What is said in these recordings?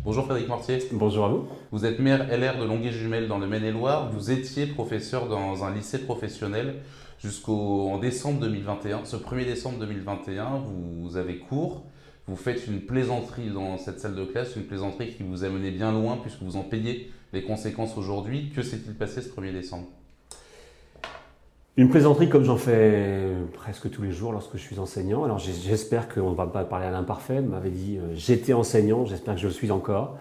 Bonjour Frédéric Mortier. Bonjour à vous. Vous êtes maire LR de Longué-Jumelles dans le Maine-et-Loire. Vous étiez professeur dans un lycée professionnel jusqu'en décembre 2021. Ce 1er décembre 2021, vous avez cours. Vous faites une plaisanterie dans cette salle de classe, une plaisanterie qui vous a mené bien loin puisque vous en payez les conséquences aujourd'hui. Que s'est-il passé ce 1er décembre? Une plaisanterie comme j'en fais presque tous les jours lorsque je suis enseignant. Alors j'espère qu'on ne va pas parler à l'imparfait. On m'avait dit j'étais enseignant, j'espère que je le suis encore.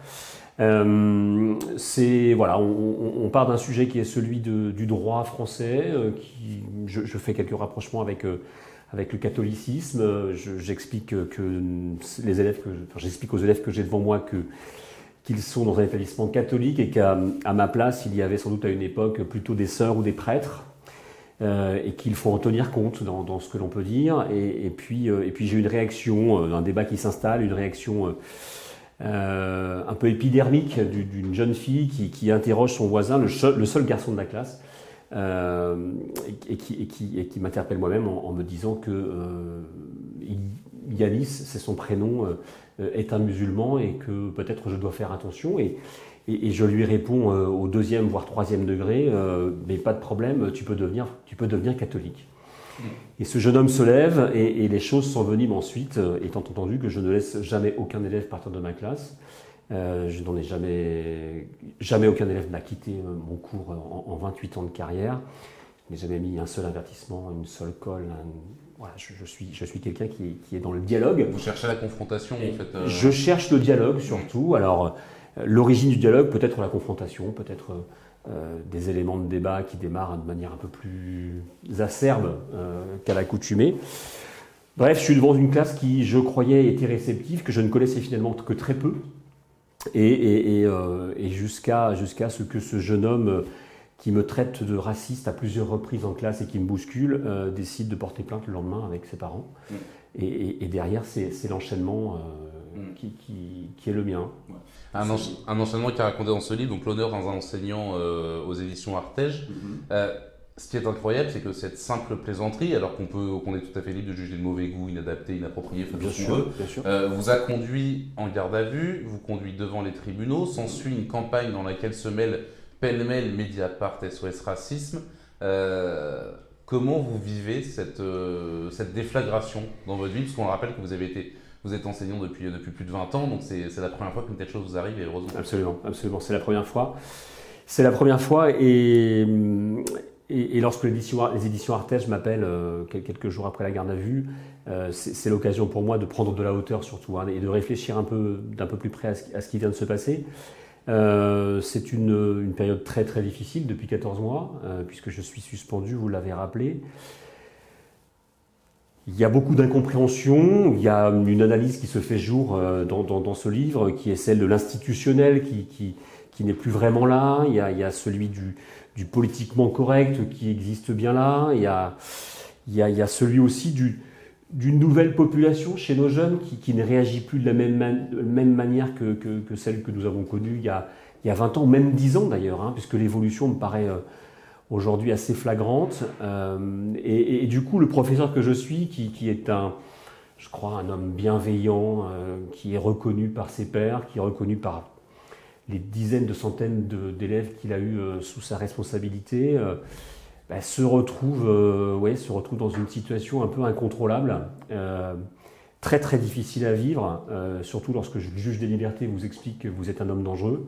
Voilà, on part d'un sujet qui est celui du droit français. Je fais quelques rapprochements avec le catholicisme. J'explique j'explique aux élèves que j'ai devant moi qu'ils sont dans un établissement catholique et qu'à ma place, il y avait sans doute à une époque plutôt des sœurs ou des prêtres. Et qu'il faut en tenir compte dans ce que l'on peut dire. Et puis j'ai une réaction, un débat qui s'installe, une réaction un peu épidermique d'une jeune fille qui interroge son voisin, le seul garçon de la classe, et qui m'interpelle moi-même en me disant que Yanis, c'est son prénom, est un musulman et que peut-être je dois faire attention. Et je lui réponds au 2e voire 3e degré, mais pas de problème, tu peux devenir catholique. Et ce jeune homme se lève et les choses s'enveniment ensuite, étant entendu que je ne laisse jamais aucun élève partir de ma classe. Je n'en ai jamais aucun élève n'a quitté mon cours en 28 ans de carrière. Je n'ai jamais mis un seul avertissement, une seule colle. Voilà, je suis quelqu'un qui est dans le dialogue. Vous cherchez la confrontation en fait. Je cherche le dialogue surtout. Alors, l'origine du dialogue, peut-être la confrontation, peut-être des éléments de débat qui démarrent de manière un peu plus acerbe qu'à l'accoutumée. Bref, je suis devant une classe qui, je croyais, était réceptive, que je ne connaissais finalement que très peu. Et jusqu'à ce que ce jeune homme qui me traite de raciste à plusieurs reprises en classe et qui me bouscule, décide de porter plainte le lendemain avec ses parents. Et derrière, c'est l'enchaînement qui est le mien. Ouais. Un enchaînement qui est raconté dans ce livre, donc l'honneur dans un enseignant aux éditions Artege. Ce qui est incroyable, c'est que cette simple plaisanterie, alors qu'on est tout à fait libre de juger de mauvais goût, inadapté, inapproprié, bien sûr. vous a conduit en garde à vue, vous conduit devant les tribunaux, s'ensuit une campagne dans laquelle se mêlent pêle-mêle Mediapart, SOS Racisme. Comment vous vivez cette déflagration dans votre vie? Parce qu'on rappelle que vous êtes enseignant depuis plus de 20 ans, donc c'est la première fois qu'une telle chose vous arrive, et heureusement. Absolument, c'est la première fois. C'est la première fois, et lorsque les éditions Artege m'appellent quelques jours après la garde à vue, c'est l'occasion pour moi de prendre de la hauteur surtout, et de réfléchir d'un peu plus près à ce qui vient de se passer. C'est une période très très difficile depuis 14 mois, puisque je suis suspendu, vous l'avez rappelé. Il y a beaucoup d'incompréhension, il y a une analyse qui se fait jour dans ce livre, qui est celle de l'institutionnel qui n'est plus vraiment là. Il y a celui du politiquement correct qui existe bien là. Il y a celui aussi d'une nouvelle population chez nos jeunes qui ne réagit plus de la même manière que celle que nous avons connue il y a 20 ans, même 10 ans d'ailleurs, puisque l'évolution me paraît aujourd'hui assez flagrante. Et du coup, le professeur que je suis, qui est je crois, un homme bienveillant, qui est reconnu par ses pairs, qui est reconnu par les dizaines de centaines d'élèves qu'il a eu sous sa responsabilité, se retrouve dans une situation un peu incontrôlable, très très difficile à vivre, surtout lorsque le juge des libertés vous explique que vous êtes un homme dangereux.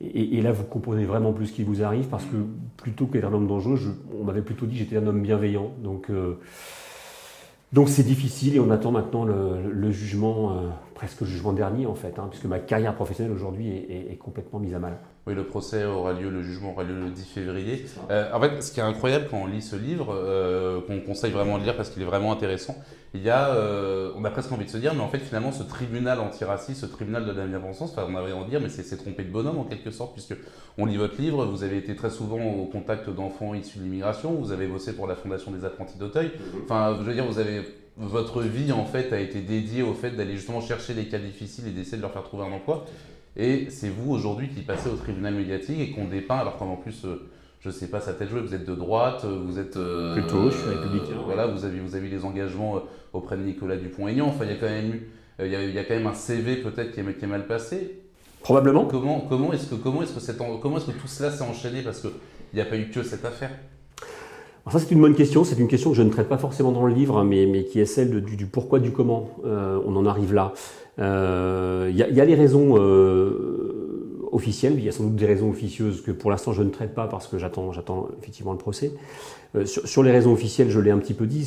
Et là, vous comprenez vraiment plus ce qui vous arrive, parce que plutôt qu'être un homme dangereux, on m'avait plutôt dit que j'étais un homme bienveillant. Donc c'est difficile, et on attend maintenant le jugement, presque le jugement dernier en fait, puisque ma carrière professionnelle aujourd'hui est complètement mise à mal. Oui, le jugement aura lieu le 10 février. En fait, ce qui est incroyable quand on lit ce livre, qu'on conseille vraiment de lire parce qu'il est vraiment intéressant, on a presque envie de se dire, mais en fait finalement ce tribunal antiraciste, ce tribunal de la bien-pensance, on avait envie de dire, mais c'est trompé de bonhomme en quelque sorte, puisque on lit votre livre, vous avez été très souvent au contact d'enfants issus de l'immigration, vous avez bossé pour la Fondation des Apprentis d'Auteuil, enfin je veux dire, votre vie en fait a été dédiée au fait d'aller justement chercher les cas difficiles et d'essayer de leur faire trouver un emploi. Et c'est vous aujourd'hui qui passez au tribunal médiatique et qu'on dépeint, alors qu'en plus, je ne sais pas sa tête jouée, vous êtes de droite, vous êtes… Plutôt, je suis républicain. Voilà, vous avez eu des engagements auprès de Nicolas Dupont-Aignan, enfin il y a quand même un CV peut-être qui est mal passé. Probablement. Comment est-ce que tout cela s'est enchaîné? Parce qu'il n'y a pas eu que cette affaire. Alors ça, c'est une bonne question. C'est une question que je ne traite pas forcément dans le livre, hein, mais qui est celle du pourquoi, du comment on en arrive là. Il y a les raisons officielles, il y a sans doute des raisons officieuses que pour l'instant je ne traite pas parce que j'attends effectivement le procès. Sur les raisons officielles, je l'ai un petit peu dit,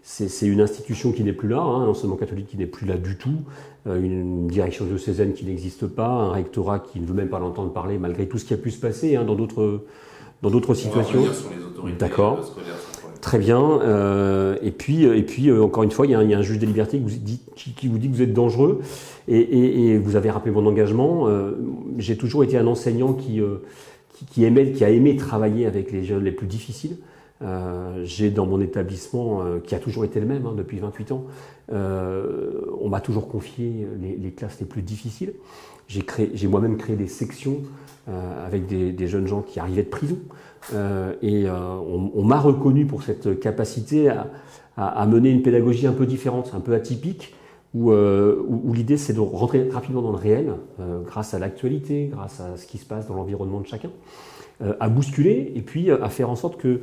c'est une institution qui n'est plus là, hein, un enseignement catholique qui n'est plus là du tout, une direction diocésaine qui n'existe pas, un rectorat qui ne veut même pas l'entendre parler malgré tout ce qui a pu se passer dans d'autres situations. On va revenir sur les autorités D'accord. scolaires, sans problème. Très bien. Et puis encore une fois, il y a un juge des libertés qui vous dit que vous êtes dangereux. Et vous avez rappelé mon engagement. J'ai toujours été un enseignant qui a aimé travailler avec les jeunes les plus difficiles. J'ai dans mon établissement, qui a toujours été le même depuis 28 ans, on m'a toujours confié les classes les plus difficiles. J'ai moi-même créé des sections avec des jeunes gens qui arrivaient de prison. On m'a reconnu pour cette capacité à mener une pédagogie un peu différente, un peu atypique, où l'idée c'est de rentrer rapidement dans le réel, grâce à l'actualité, grâce à ce qui se passe dans l'environnement de chacun, à bousculer et puis à faire en sorte que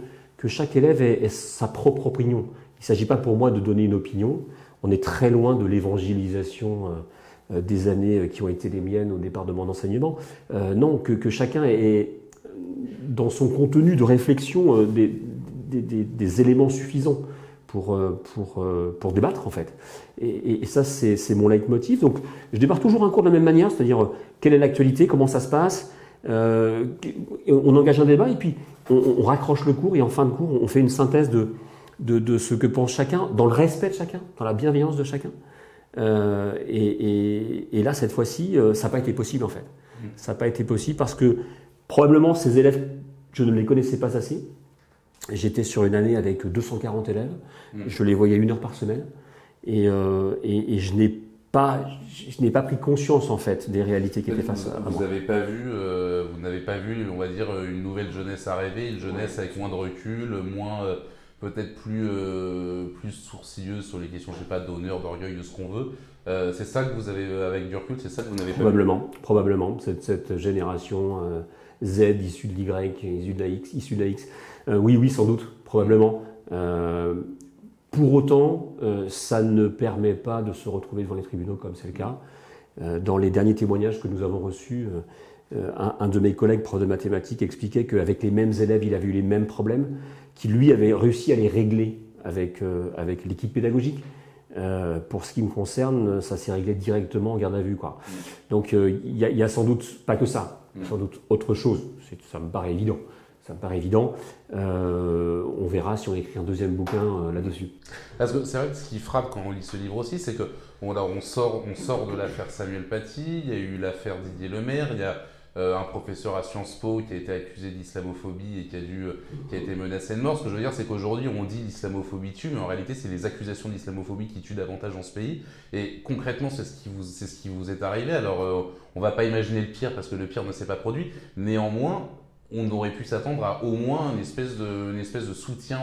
chaque élève ait sa propre opinion. Il ne s'agit pas pour moi de donner une opinion, on est très loin de l'évangélisation des années qui ont été les miennes au départ de mon enseignement. Non, que chacun ait dans son contenu de réflexion des éléments suffisants pour débattre en fait. Et ça c'est mon leitmotiv. Donc je démarre toujours un cours de la même manière, c'est-à-dire quelle est l'actualité, comment ça se passe, on engage un débat et puis on raccroche le cours et en fin de cours on fait une synthèse de ce que pense chacun, dans le respect de chacun, dans la bienveillance de chacun. Et là cette fois-ci ça n'a pas été possible en fait. Ça n'a pas été possible parce que probablement ces élèves, je ne les connaissais pas assez. J'étais sur une année avec 240 élèves, je les voyais 1 heure par semaine et je n'ai pas pris conscience en fait des réalités qui étaient face à moi. Vous n'avez pas vu, on va dire, une nouvelle jeunesse arriver, une jeunesse avec moins de recul, moins peut-être plus sourcilleuse sur les questions, je sais pas, d'honneur, d'orgueil, de ce qu'on veut. C'est ça que vous avez avec du recul, c'est ça que vous n'avez pas vu? Probablement. Cette génération Z issue de l'Y, issue de la X. Oui, sans doute, probablement. Pour autant, ça ne permet pas de se retrouver devant les tribunaux comme c'est le cas. Dans les derniers témoignages que nous avons reçus, un de mes collègues, prof de mathématiques, expliquait qu'avec les mêmes élèves, il avait eu les mêmes problèmes, qu'il lui avait réussi à les régler avec l'équipe pédagogique. Pour ce qui me concerne, ça s'est réglé directement en garde à vue, quoi. Donc il y a sans doute pas que ça, sans doute autre chose. Ça me paraît évident. On verra si on écrit un deuxième bouquin là-dessus. Parce que c'est vrai que ce qui frappe quand on lit ce livre aussi, c'est que on sort de l'affaire Samuel Paty, il y a eu l'affaire Didier Lemaire, il y a un professeur à Sciences Po qui a été accusé d'islamophobie et qui a été menacé de mort. Ce que je veux dire, c'est qu'aujourd'hui, on dit l'islamophobie tue, mais en réalité, c'est les accusations d'islamophobie qui tuent davantage dans ce pays. Et concrètement, c'est ce qui vous est arrivé. Alors, on ne va pas imaginer le pire parce que le pire ne s'est pas produit. Néanmoins, on aurait pu s'attendre à au moins une espèce de soutien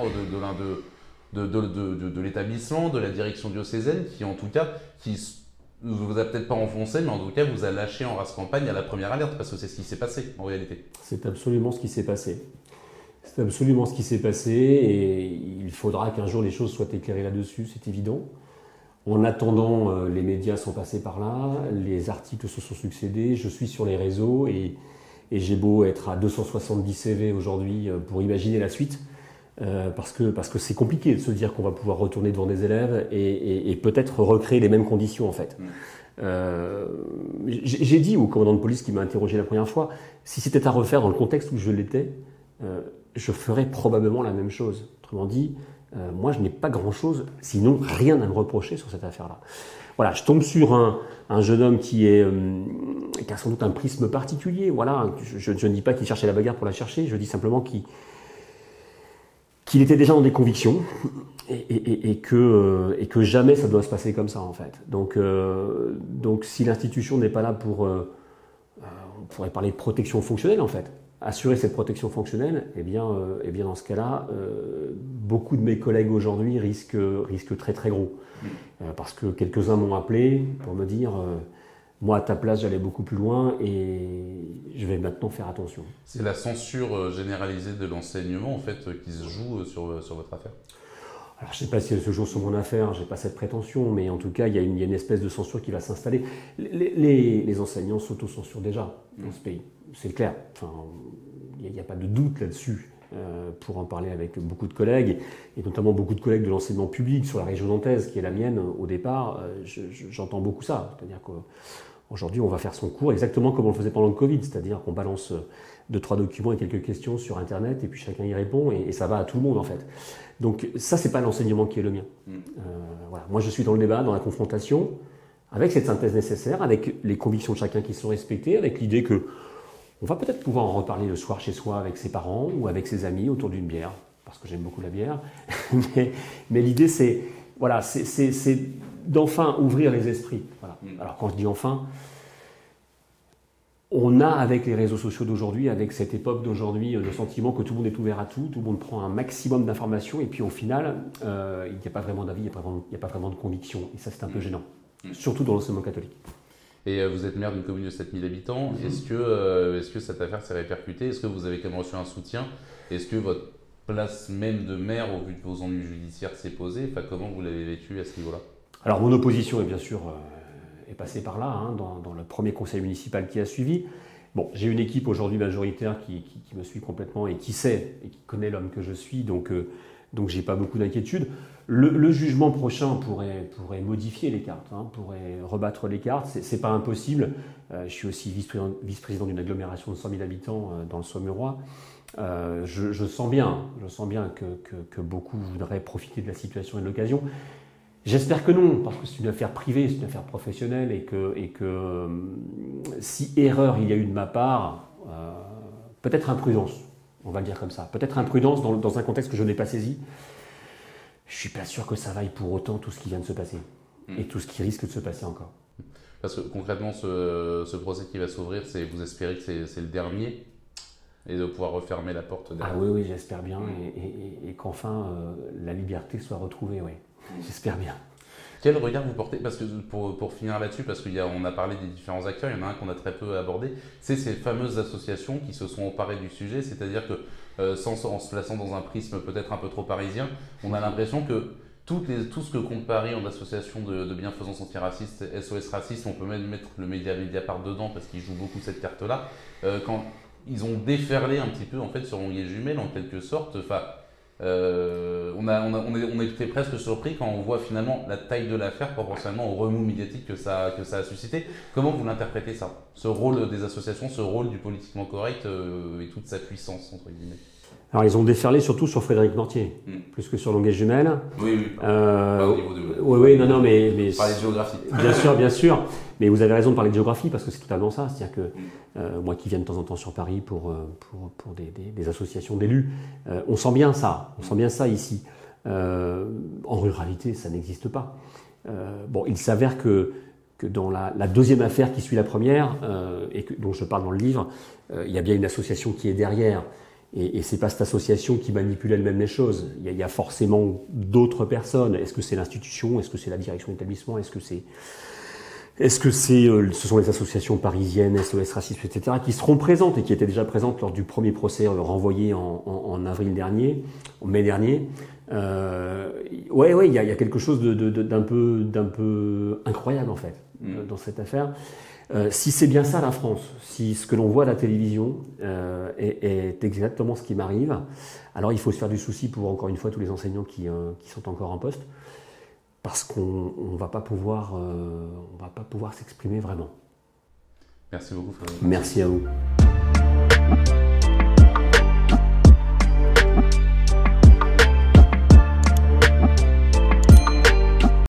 de l'établissement, de la direction diocésaine, qui en tout cas, ne vous a peut-être pas enfoncé, mais en tout cas vous a lâché en race campagne à la première alerte, parce que c'est ce qui s'est passé en réalité. C'est absolument ce qui s'est passé. C'est absolument ce qui s'est passé et il faudra qu'un jour les choses soient éclairées là-dessus, c'est évident. En attendant, les médias sont passés par là, les articles se sont succédés, je suis sur les réseaux et j'ai beau être à 270 CV aujourd'hui pour imaginer la suite, parce que c'est compliqué de se dire qu'on va pouvoir retourner devant des élèves et peut-être recréer les mêmes conditions en fait. J'ai dit au commandant de police qui m'a interrogé la première fois, si c'était à refaire dans le contexte où je l'étais, je ferais probablement la même chose. Autrement dit, moi je n'ai pas grand-chose, sinon rien à me reprocher sur cette affaire-là. Voilà, je tombe sur un jeune homme qui a sans doute un prisme particulier. Voilà, je ne dis pas qu'il cherchait la bagarre pour la chercher, je dis simplement qu'il était déjà dans des convictions et que jamais ça doit se passer comme ça en fait. Donc si l'institution n'est pas là pour, on pourrait parler de protection fonctionnelle en fait, assurer cette protection fonctionnelle, eh bien dans ce cas-là, beaucoup de mes collègues aujourd'hui risquent très très gros. Parce que quelques-uns m'ont appelé pour me dire Moi, à ta place, j'allais beaucoup plus loin et je vais maintenant faire attention. C'est la censure généralisée de l'enseignement en fait qui se joue sur votre affaire. Alors, je ne sais pas si elle se joue sur mon affaire, je n'ai pas cette prétention, mais en tout cas, il y a une espèce de censure qui va s'installer. Les enseignants s'autocensurent déjà dans ce pays, c'est clair. Enfin, il n'y a pas de doute là-dessus. Pour en parler avec beaucoup de collègues, et notamment beaucoup de collègues de l'enseignement public sur la région nantaise, qui est la mienne au départ, j'entends beaucoup ça. C'est-à-dire qu'aujourd'hui, on va faire son cours exactement comme on le faisait pendant le Covid, c'est-à-dire qu'on balance 2-3 documents et quelques questions sur Internet, et puis chacun y répond, et ça va à tout le monde en fait. Donc ça, c'est pas l'enseignement qui est le mien. Voilà. Moi, je suis dans le débat, dans la confrontation, avec cette synthèse nécessaire, avec les convictions de chacun qui sont respectées, avec l'idée que on va peut-être pouvoir en reparler le soir chez soi avec ses parents ou avec ses amis autour d'une bière, parce que j'aime beaucoup la bière. mais l'idée, c'est voilà, c'est d'enfin ouvrir les esprits. Voilà. Alors quand je dis enfin, on a avec les réseaux sociaux d'aujourd'hui, avec cette époque d'aujourd'hui, le sentiment que tout le monde est ouvert à tout le monde prend un maximum d'informations, et puis au final, il n'y a pas vraiment d'avis, il n'y a pas vraiment de conviction. Et ça, c'est un peu gênant, surtout dans l'enseignement catholique. Et vous êtes maire d'une commune de 7000 habitants. Est-ce que cette affaire s'est répercutée? Est-ce que vous avez quand même reçu un soutien? Est-ce que votre place même de maire, au vu de vos ennuis judiciaires, s'est posée? Enfin, comment vous l'avez vécu à ce niveau-là? Alors, mon opposition est bien sûr est passée par là, hein, dans le premier conseil municipal qui a suivi. Bon, j'ai une équipe aujourd'hui majoritaire qui me suit complètement et qui sait et qui connaît l'homme que je suis, donc j'ai pas beaucoup d'inquiétude. Le jugement prochain pourrait modifier les cartes, hein, pourrait rebattre les cartes, c'est pas impossible. Je suis aussi vice-président d'une agglomération de 100 000 habitants dans le Saumurois. Je sens bien que beaucoup voudraient profiter de la situation et de l'occasion. J'espère que non, parce que c'est une affaire privée, c'est une affaire professionnelle, et que si erreur il y a eu de ma part, peut-être imprudence, on va le dire comme ça, peut-être imprudence dans un contexte que je n'ai pas saisi. Je ne suis pas sûr que ça vaille pour autant tout ce qui vient de se passer, et tout ce qui risque de se passer encore. Parce que concrètement, ce procès qui va s'ouvrir, vous espérez que c'est le dernier, et de pouvoir refermer la porte derrière? Ah oui, j'espère bien, et qu'enfin la liberté soit retrouvée, oui. J'espère bien. Quel regard vous portez, parce que pour finir là-dessus, parce qu'on a parlé des différents acteurs, il y en a un qu'on a très peu abordé, c'est ces fameuses associations qui se sont emparées du sujet, c'est-à-dire que en se plaçant dans un prisme peut-être un peu trop parisien, on a l'impression que tout ce que compte Paris en association de bienfaisance antiraciste, SOS Racisme, on peut même mettre le média Mediapart dedans parce qu'ils jouent beaucoup cette carte-là, quand ils ont déferlé un petit peu en fait sur Longueuil Jumelles en quelque sorte, enfin. On était presque surpris quand on voit finalement la taille de l'affaire proportionnellement au remous médiatique que ça a suscité. Comment vous l'interprétez ça? Ce rôle des associations, ce rôle du politiquement correct et toute sa puissance entre guillemets? Alors ils ont déferlé surtout sur Frédéric Mortier, plus que sur Longueuil Jumelles. Oui, pas au niveau de... Oui, non, mais parler de géographie. Bien sûr. Mais vous avez raison de parler de géographie parce que c'est totalement ça. C'est-à-dire que moi qui viens de temps en temps sur Paris pour des associations d'élus, on sent bien ça. On sent bien ça ici. En ruralité, ça n'existe pas. Bon, il s'avère que dans la deuxième affaire qui suit la première, dont je parle dans le livre, il y a bien une association qui est derrière. Et c'est pas cette association qui manipule elle-même les choses. Il y a forcément d'autres personnes. Est-ce que c'est l'institution? Est-ce que c'est la direction d'établissement? Est-ce que ce sont les associations parisiennes, SOS Racisme, etc., qui seront présentes et qui étaient déjà présentes lors du premier procès renvoyé en avril dernier, en mai dernier? Il y a quelque chose d'un peu incroyable en fait dans cette affaire. Si c'est bien ça la France, si ce que l'on voit à la télévision est exactement ce qui m'arrive, alors il faut se faire du souci pour encore une fois tous les enseignants qui sont encore en poste, parce qu'on va pas pouvoir s'exprimer vraiment. Merci beaucoup Frédéric. Merci à vous.